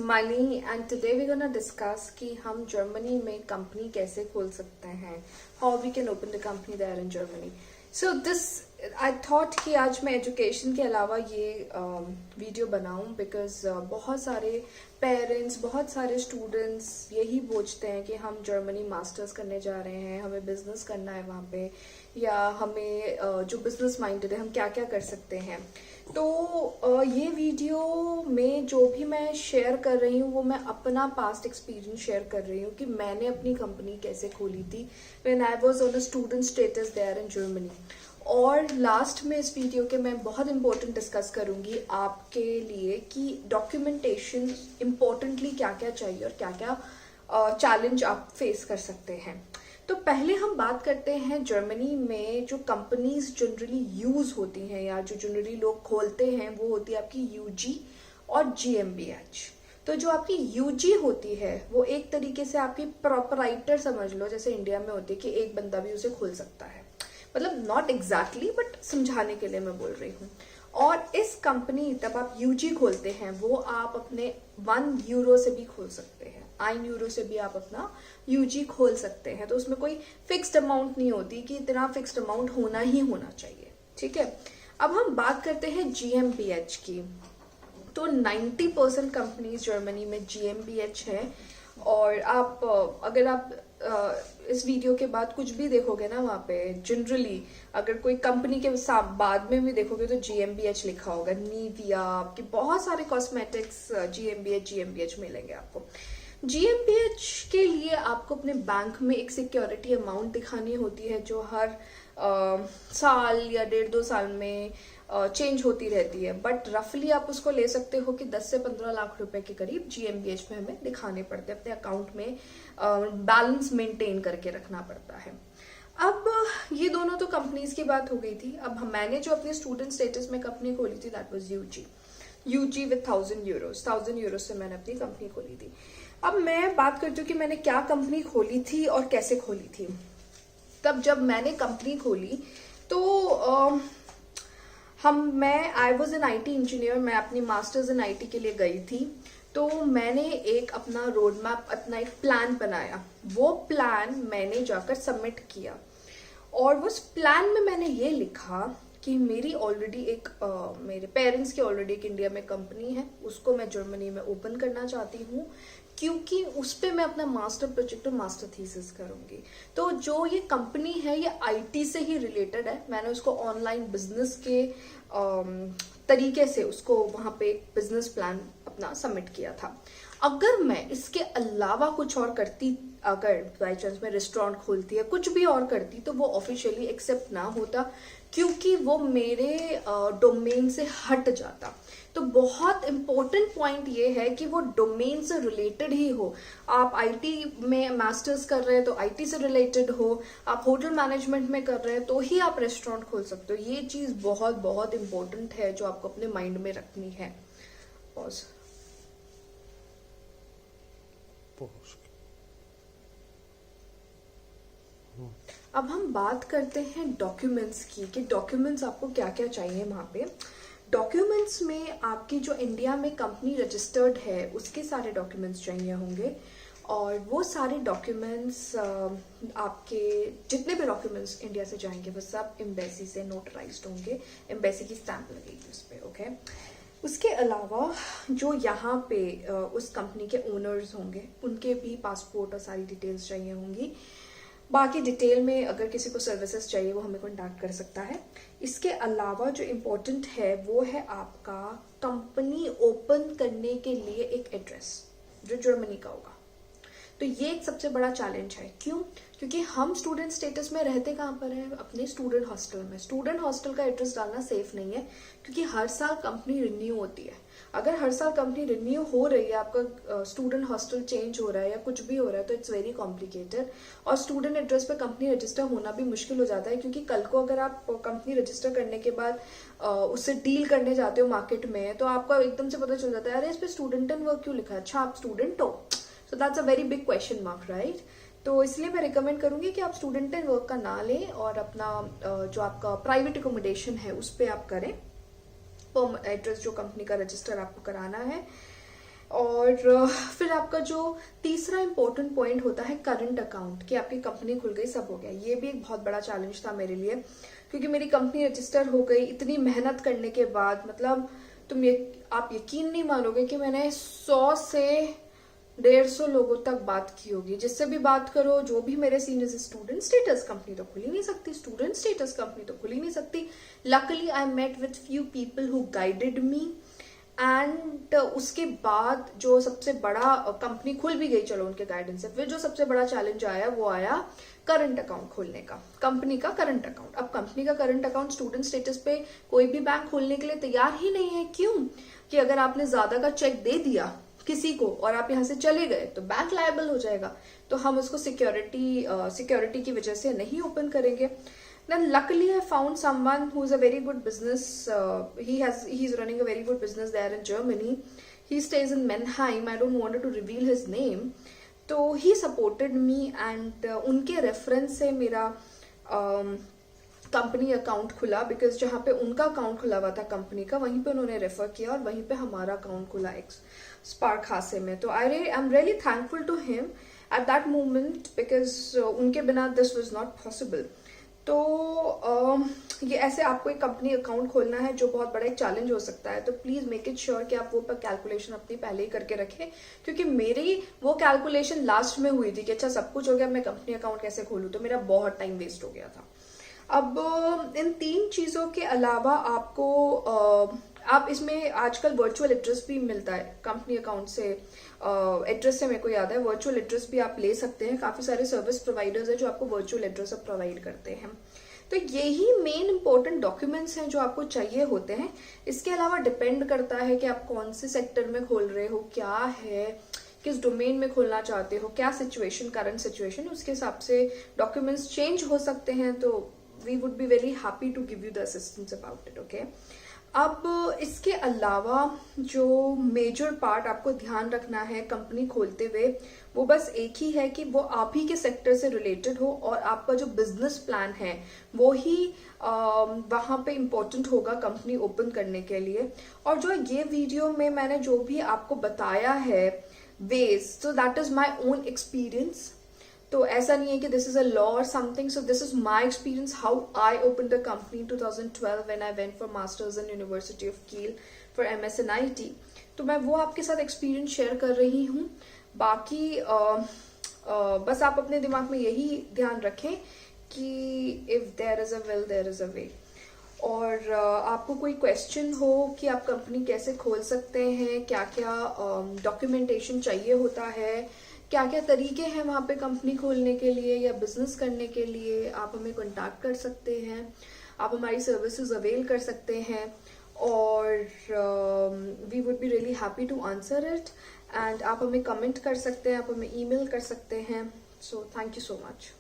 money, and today we're gonna discuss कि हम Germany में कंपनी कैसे खोल सकते हैं, how we can open the company there in Germany. So this I thought कि आज मैं एजुकेशन के अलावा ये वीडियो बनाऊं बिकॉज बहुत सारे पेरेंट्स, बहुत सारे स्टूडेंट्स यही पूछते हैं कि हम जर्मनी मास्टर्स करने जा रहे हैं, हमें बिजनेस करना है वहाँ पे, या हमें जो बिजनेस माइंडेड है हम क्या क्या कर सकते हैं. तो ये वीडियो में जो भी मैं शेयर कर रही हूँ वो मैं अपना पास्ट एक्सपीरियंस शेयर कर रही हूँ कि मैंने अपनी कंपनी कैसे खोली थी when I was on a student status there in Germany. और लास्ट में इस वीडियो के मैं बहुत इंपॉर्टेंट डिस्कस करूंगी आपके लिए कि डॉक्यूमेंटेशन इम्पोर्टेंटली क्या क्या चाहिए और क्या क्या चैलेंज आप फेस कर सकते हैं. तो पहले हम बात करते हैं जर्मनी में जो कंपनीज जनरली यूज होती हैं या जो जनरली लोग खोलते हैं वो होती है आपकी यूजी और जीएमबीएच. तो जो आपकी यूजी होती है वो एक तरीके से आपकी प्रोपराइटर समझ लो, जैसे इंडिया में होती है कि एक बंदा भी उसे खोल सकता है, मतलब नॉट एग्जैक्टली बट समझाने के लिए मैं बोल रही हूँ. और इस कंपनी तब आप यूजी खोलते हैं वो आप अपने 1 यूरो से भी खोल सकते हैं, 1 यूरो से भी आप अपना यूजी खोल सकते हैं. तो उसमें कोई फिक्स्ड अमाउंट नहीं होती कि इतना फिक्स्ड अमाउंट होना ही होना चाहिए. ठीक है, अब हम बात करते हैं जीएमबीएच की. तो 90% कंपनीज जर्मनी में जीएमबीएच है. और आप अगर आप इस वीडियो के बाद कुछ भी देखोगे ना वहाँ पे जनरली अगर कोई कंपनी के बाद में भी देखोगे तो जीएमबीएच लिखा होगा, नीविया, आपके बहुत सारे कॉस्मेटिक्स जीएमबीएच मिलेंगे आपको. जीएमबीएच के लिए आपको अपने बैंक में एक सिक्योरिटी अमाउंट दिखानी होती है जो हर साल या 1.5-2 साल में चेंज होती रहती है. बट रफली आप उसको ले सकते हो कि 10 से 15 लाख रुपए के करीब जीएमबीएच में हमें दिखाने पड़ते हैं, अपने अकाउंट में बैलेंस मेंटेन करके रखना पड़ता है. अब ये दोनों तो कंपनीज की बात हो गई थी. अब मैंने जो अपने स्टूडेंट स्टेटस में कंपनी खोली थी that was UG with 1000 euro से मैंने अपनी कंपनी खोली थी. अब मैं बात करती हूँ कि मैंने क्या कंपनी खोली थी और कैसे खोली थी. तब जब मैंने कंपनी खोली तो I was an IT engineer, मैं अपनी मास्टर्स इन आईटी के लिए गई थी. तो मैंने एक अपना रोड मैप, अपना एक प्लान बनाया. वो प्लान मैंने जाकर सबमिट किया और उस प्लान में मैंने ये लिखा कि मेरी ऑलरेडी मेरे पेरेंट्स की ऑलरेडी एक इंडिया में कंपनी है, उसको मैं जर्मनी में ओपन करना चाहती हूँ क्योंकि उस पर मैं अपना मास्टर प्रोजेक्ट और मास्टर थीसिस करूंगी. तो जो ये कंपनी है ये आईटी से ही रिलेटेड है. मैंने उसको ऑनलाइन बिजनेस के तरीके से उसको वहां पे एक बिजनेस प्लान अपना सबमिट किया था. अगर मैं इसके अलावा कुछ और करती, अगर बाई चांस मैं रेस्टोरेंट खोलती या कुछ भी और करती तो वो ऑफिशियली एक्सेप्ट ना होता क्योंकि वो मेरे डोमेन से हट जाता. तो बहुत इंपॉर्टेंट पॉइंट ये है कि वो डोमेन से रिलेटेड ही हो. आप आईटी में मास्टर्स कर रहे हैं तो आईटी से रिलेटेड हो, आप होटल मैनेजमेंट में कर रहे हैं तो ही आप रेस्टोरेंट खोल सकते हो. ये चीज बहुत बहुत इंपॉर्टेंट है जो आपको अपने माइंड में रखनी है. पॉज. अब हम बात करते हैं डॉक्यूमेंट्स की कि डॉक्यूमेंट्स आपको क्या क्या चाहिए वहाँ पे. डॉक्यूमेंट्स में आपकी जो इंडिया में कंपनी रजिस्टर्ड है उसके सारे डॉक्यूमेंट्स चाहिए होंगे. और वो सारे डॉक्यूमेंट्स आपके जितने भी डॉक्यूमेंट्स इंडिया से जाएंगे वो सब एम्बेसी से नोटराइज्ड होंगे, एम्बेसी की स्टैंप लगेगी उस पर. ओके, उसके अलावा जो यहाँ पे उस कंपनी के ओनर्स होंगे उनके भी पासपोर्ट और सारी डिटेल्स चाहिए होंगी. बाकी डिटेल में अगर किसी को सर्विसेज चाहिए वो हमें कॉन्टैक्ट कर सकता है. इसके अलावा जो इम्पोर्टेंट है वो है आपका कंपनी ओपन करने के लिए एक एड्रेस जो जर्मनी का होगा. तो ये एक सबसे बड़ा चैलेंज है. क्यों? क्योंकि हम स्टूडेंट स्टेटस में रहते कहाँ पर हैं? अपने स्टूडेंट हॉस्टल में. स्टूडेंट हॉस्टल का एड्रेस डालना सेफ नहीं है क्योंकि हर साल कंपनी रिन्यू होती है. अगर हर साल कंपनी रिन्यू हो रही है, आपका स्टूडेंट हॉस्टल चेंज हो रहा है या कुछ भी हो रहा है तो इट्स वेरी कॉम्प्लिकेटेड. और स्टूडेंट एड्रेस पे कंपनी रजिस्टर होना भी मुश्किल हो जाता है क्योंकि कल को अगर आप कंपनी रजिस्टर करने के बाद उससे डील करने जाते हो मार्केट में तो आपको एकदम से पता चल जाता है अरे इस पे स्टूडेंट एंड वर्क क्यों लिखा है, अच्छा आप स्टूडेंट हो. So that's a very big question mark, right. तो इसलिए मैं रिकमेंड करूंगी कि आप स्टूडेंट एंड वर्क का ना लें और अपना जो आपका प्राइवेट अकोमोडेशन है उस पर आप करें. एड्रेस जो कंपनी का रजिस्टर आपको कराना है. और फिर आपका जो तीसरा इम्पोर्टेंट पॉइंट होता है करंट अकाउंट, कि आपकी कंपनी खुल गई, सब हो गया। ये भी एक बहुत बड़ा चैलेंज था मेरे लिए, क्योंकि मेरी कंपनी रजिस्टर हो गई इतनी मेहनत करने के बाद। मतलब आप यकीन नहीं मानोगे कि मैंने 100 से 150 लोगों तक बात की होगी, जिससे भी बात करो, जो भी मेरे सीनियर्स। स्टूडेंट स्टेटस कंपनी तो खुल ही नहीं सकती, स्टूडेंट स्टेटस कंपनी तो खुल ही नहीं सकती। Luckily I met with few people who guided me, and उसके बाद जो सबसे बड़ा, कंपनी खुल भी गई चलो उनके गाइडेंस से, फिर जो सबसे बड़ा चैलेंज आया वो आया करंट अकाउंट खोलने का, कंपनी का करंट अकाउंट। अब कंपनी का करंट अकाउंट स्टूडेंट स्टेटस पे कोई भी बैंक खोलने के लिए तैयार ही नहीं है। क्यों? कि अगर आपने ज्यादा का चेक दे दिया किसी को और आप यहाँ से चले गए तो बैंक लायबल हो जाएगा, तो हम उसको सिक्योरिटी की वजह से नहीं ओपन करेंगे। Then luckily I found someone who's a very good business. He's running a very good business there in Germany. He stays in Mannheim. I don't want to reveal his name. तो he supported me and उनके reference से मेरा company account खुला, because जहाँ पे उनका account खुला हुआ था कंपनी का, वहीं पे उन्होंने रेफर किया और वहीं पे हमारा अकाउंट खुला स्पार्क हासे में। तो I am really thankful to him at that moment, because उनके बिना दिस वाज नॉट पॉसिबल। तो ये ऐसे आपको एक कंपनी अकाउंट खोलना है जो बहुत बड़ा एक चैलेंज हो सकता है, तो प्लीज मेक इट श्योर कि आप वो पर कैलकुलेशन अपनी पहले ही करके रखें, क्योंकि मेरी वो कैलकुलेशन लास्ट में हुई थी कि अच्छा सब कुछ हो गया, मैं कंपनी अकाउंट कैसे खोलूं, तो मेरा बहुत टाइम वेस्ट हो गया था। अब इन 3 चीजों के अलावा आपको आप इसमें आजकल वर्चुअल एड्रेस भी मिलता है कंपनी अकाउंट से। एड्रेस से मेरे को याद है, वर्चुअल एड्रेस भी आप ले सकते हैं। काफी सारे सर्विस प्रोवाइडर्स हैं जो आपको वर्चुअल एड्रेस अब प्रोवाइड करते हैं। तो यही मेन इंपॉर्टेंट डॉक्यूमेंट्स हैं जो आपको चाहिए होते हैं। इसके अलावा डिपेंड करता है कि आप कौन से सेक्टर में खोल रहे हो, क्या है, किस डोमेन में खोलना चाहते हो, क्या सिचुएशन, करंट सिचुएशन, उसके हिसाब से डॉक्यूमेंट्स चेंज हो सकते हैं। तो we would be very happy to give you the assistance about it. Okay, अब इसके अलावा जो मेजर पार्ट आपको ध्यान रखना है कंपनी खोलते हुए, वो बस एक ही है कि वो आप ही के सेक्टर से रिलेटेड हो और आपका जो बिजनेस प्लान है वो ही वहां पे इम्पोर्टेंट होगा कंपनी ओपन करने के लिए। और जो ये वीडियो में मैंने जो भी आपको बताया है ways, so that is my own experience. तो ऐसा नहीं है कि दिस इज अ लॉ और something, so this is my experience how I open the company 2012 when I went for masters in university of Kiel for MS in IT। तो मैं वो आपके साथ एक्सपीरियंस शेयर कर रही हूँ। बाकी बस आप अपने दिमाग में यही ध्यान रखें कि if there is a will there is a way. और आपको कोई क्वेश्चन हो कि आप कंपनी कैसे खोल सकते हैं, क्या क्या डॉक्यूमेंटेशन चाहिए होता है, क्या क्या तरीके हैं वहाँ पे कंपनी खोलने के लिए या बिजनेस करने के लिए, आप हमें कांटेक्ट कर सकते हैं, आप हमारी सर्विसेज अवेल कर सकते हैं, और we would be really happy to answer it. And आप हमें कमेंट कर सकते हैं, आप हमें ईमेल कर सकते हैं। So thank you so much.